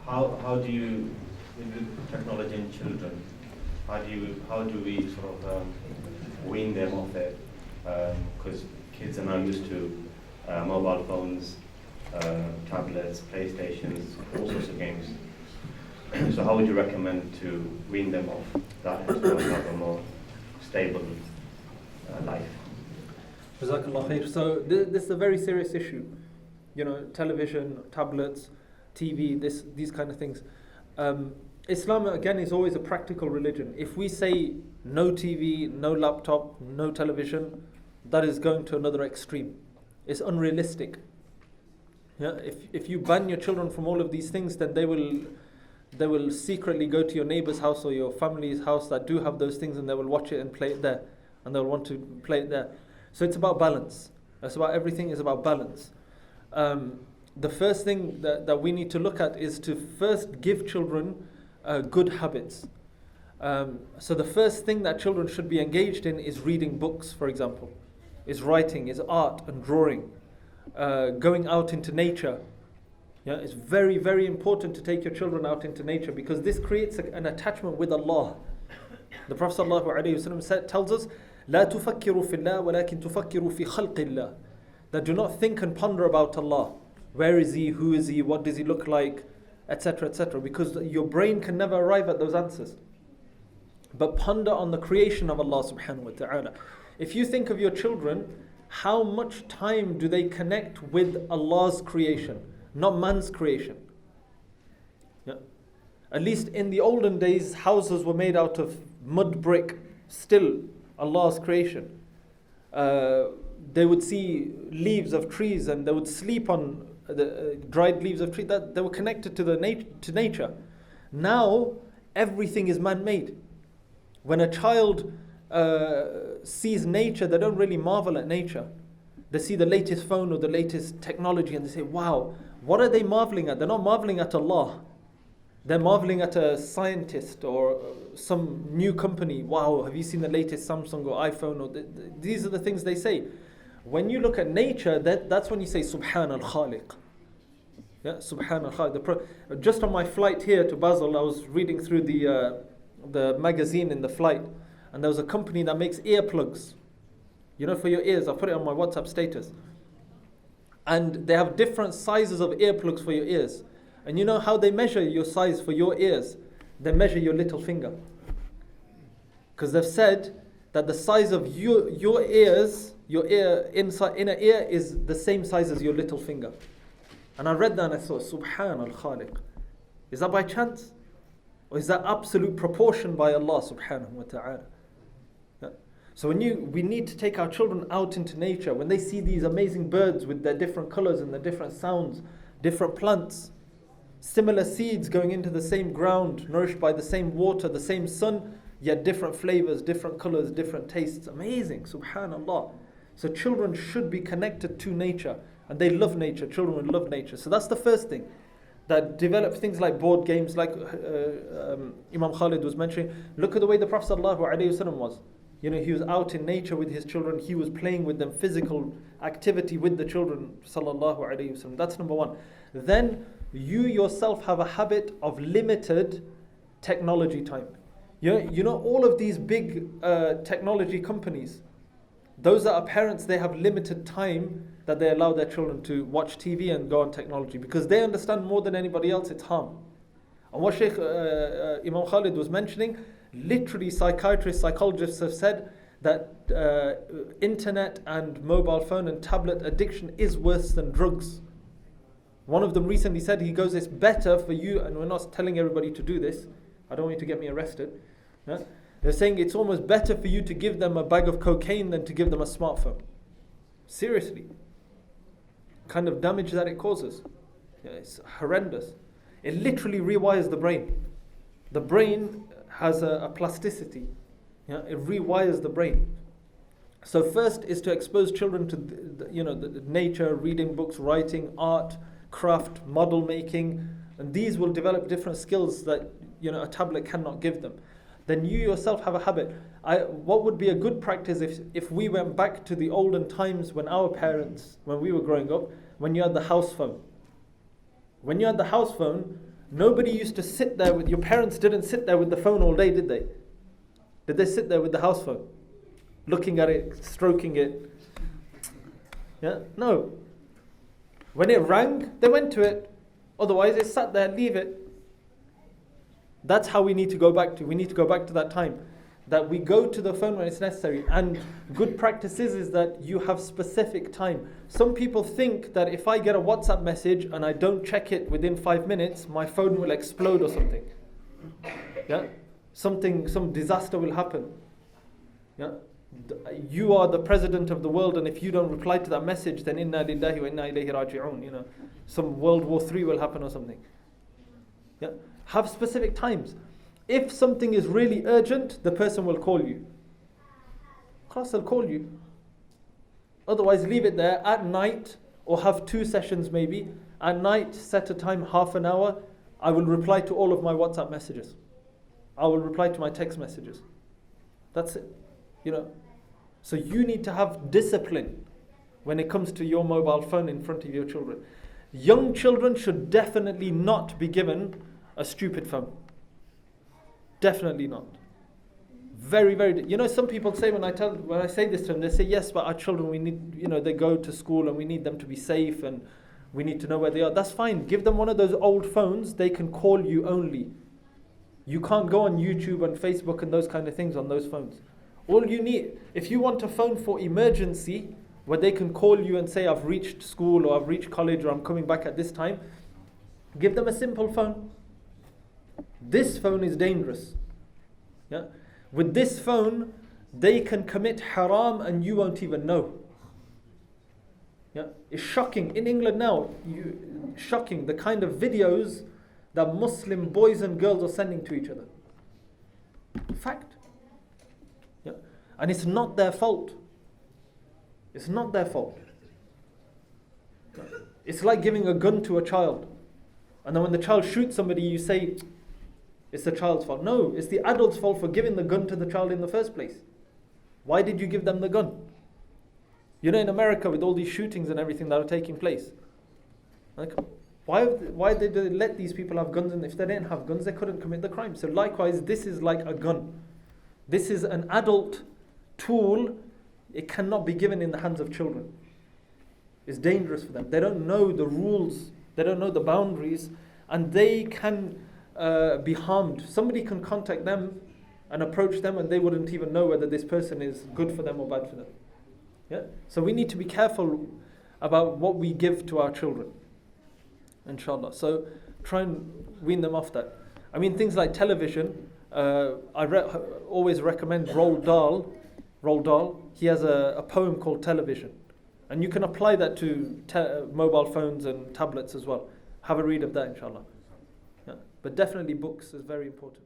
how do you, with technology in children, how do we sort of wean them off it? Because kids are now used to mobile phones, tablets, PlayStations, all sorts of games. So how would you recommend to wean them off that and to have a more stable life? Jazakallah khair. So this is a very serious issue. You know, television, tablets, TV, these kind of things. Islam, again, is always a practical religion. If we say no TV, no laptop, no television, that is going to another extreme. It's unrealistic. Yeah, if you ban your children from all of these things, then they will secretly go to your neighbor's house or your family's house that do have those things, and they will watch it and play it there, and they'll want to play it there. So it's about balance. That's about everything is about balance. The first thing that we need to look at is to first give children good habits. So the first thing that children should be engaged in is reading books, for example, is writing, is art and drawing, going out into nature. Yeah, it's very, very important to take your children out into nature, because this creates an attachment with Allah. The Prophet ﷺ tells us, لا تفكروا في الله ولكن تفكروا في خلق الله. That do not think and ponder about Allah. Where is He? Who is He? What does He look like? Etc. etc. Because your brain can never arrive at those answers. But ponder on the creation of Allah subhanahu wa ta'ala. If you think of your children, how much time do they connect with Allah's creation, not man's creation? Yeah. At least in the olden days, houses were made out of mud brick, still Allah's creation. They would see leaves of trees and they would sleep on the dried leaves of trees. That they were connected to nature. Now everything is man-made. When a child sees nature, they don't really marvel at nature. They see the latest phone or the latest technology and they say, wow, what are they marveling at? They're not marveling at Allah. They're marveling at a scientist or some new company. Wow, have you seen the latest Samsung or iPhone? Or these are the things they say. When you look at nature, that's when you say Subhan al-Khaliq. Yeah, Subhan al-Khaliq. Just on my flight here to Basel, I was reading through the magazine in the flight, and there was a company that makes earplugs, you know, for your ears. I put it on my WhatsApp status. And they have different sizes of earplugs for your ears. And you know how they measure your size for your ears? They measure your little finger. Because they've said that the size of your ears, your inner ear, is the same size as your little finger. And I read that and I thought, Subhan al-Khaliq. Is that by chance? Or is that absolute proportion by Allah subhanahu wa ta'ala? Yeah. So we need to take our children out into nature. When they see these amazing birds with their different colors and their different sounds, different plants, similar seeds going into the same ground, nourished by the same water, the same sun, yet different flavors, different colors, different tastes. Amazing, subhanallah. So children should be connected to nature, and they love nature. Children would love nature. So that's the first thing. That develop things like board games, like Imam Khalid was mentioning. Look at the way the Prophet ﷺ was. You know, he was out in nature with his children. He was playing with them, physical activity with the children. ﷺ. That's number one. Then you yourself have a habit of limited technology time. You know all of these big technology companies, those that are parents, they have limited time that they allow their children to watch TV and go on technology, because they understand more than anybody else it's harm. And what Shaykh Imam Khalid was mentioning, literally psychiatrists, psychologists have said that internet and mobile phone and tablet addiction is worse than drugs. One of them recently said, he goes, it's better for you, and we're not telling everybody to do this, I don't want you to get me arrested. Yeah? They're saying it's almost better for you to give them a bag of cocaine than to give them a smartphone. Seriously. Kind of damage that it causes. Yeah, it's horrendous. It literally rewires the brain. The brain has a plasticity. Yeah? It rewires the brain. So first is to expose children to the nature, reading books, writing, art, craft, model making, and these will develop different skills that a tablet cannot give them. Then you yourself have a habit. What would be a good practice if we went back to the olden times when our parents, when we were growing up, when you had the house phone. When you had the house phone, Nobody used to sit there with, your parents didn't sit there with the phone all day, did they? Did they sit there with the house phone? Looking at it, stroking it? Yeah? No. When it rang, they went to it. Otherwise, they sat there, leave it. That's how we need to go back to. We need to go back to that time. That we go to the phone when it's necessary. And good practice is that you have specific time. Some people think that if I get a WhatsApp message and I don't check it within 5 minutes, my phone will explode or something. Yeah? Some disaster will happen. Yeah? You are the president of the world, and if you don't reply to that message, then inna lillahi wa inna ilayhi raji'un. You know, some World War III will happen or something. Yeah? Have specific times. If something is really urgent, the person will call you. Class will call you. Otherwise, leave it there at night, or have 2 sessions maybe. At night, set a time, half an hour. I will reply to all of my WhatsApp messages. I will reply to my text messages. That's it. You know. So you need to have discipline when it comes to your mobile phone in front of your children. Young children should definitely not be given a stupid phone. Definitely not. Very, very. You know, some people say when I say this to them, they say, yes, but our children, we need, you know, they go to school and we need them to be safe and we need to know where they are. That's fine. Give them one of those old phones. They can call you only. You can't go on YouTube and Facebook and those kind of things on those phones. All you need, if you want a phone for emergency, where they can call you and say, I've reached school or I've reached college or I'm coming back at this time, give them a simple phone. This phone is dangerous. Yeah? With this phone, they can commit haram and you won't even know. Yeah? It's shocking. In England now, shocking the kind of videos that Muslim boys and girls are sending to each other. Fact. Yeah? And it's not their fault. It's not their fault. It's like giving a gun to a child. And then when the child shoots somebody, you say, it's the child's fault. No, it's the adult's fault for giving the gun to the child in the first place. Why did you give them the gun? You know, in America, with all these shootings and everything that are taking place, like, why did they let these people have guns? And if they didn't have guns, they couldn't commit the crime. So likewise, this is like a gun. This is an adult tool. It cannot be given in the hands of children. It's dangerous for them. They don't know the rules. They don't know the boundaries. And they can be harmed. Somebody can contact them and approach them and they wouldn't even know whether this person is good for them or bad for them. Yeah? So we need to be careful about what we give to our children. Inshallah. So try and wean them off that. I mean, things like television, I always recommend Roald Dahl. He has a poem called Television. And you can apply that to mobile phones and tablets as well. Have a read of that, inshallah. Yeah. But definitely books is very important.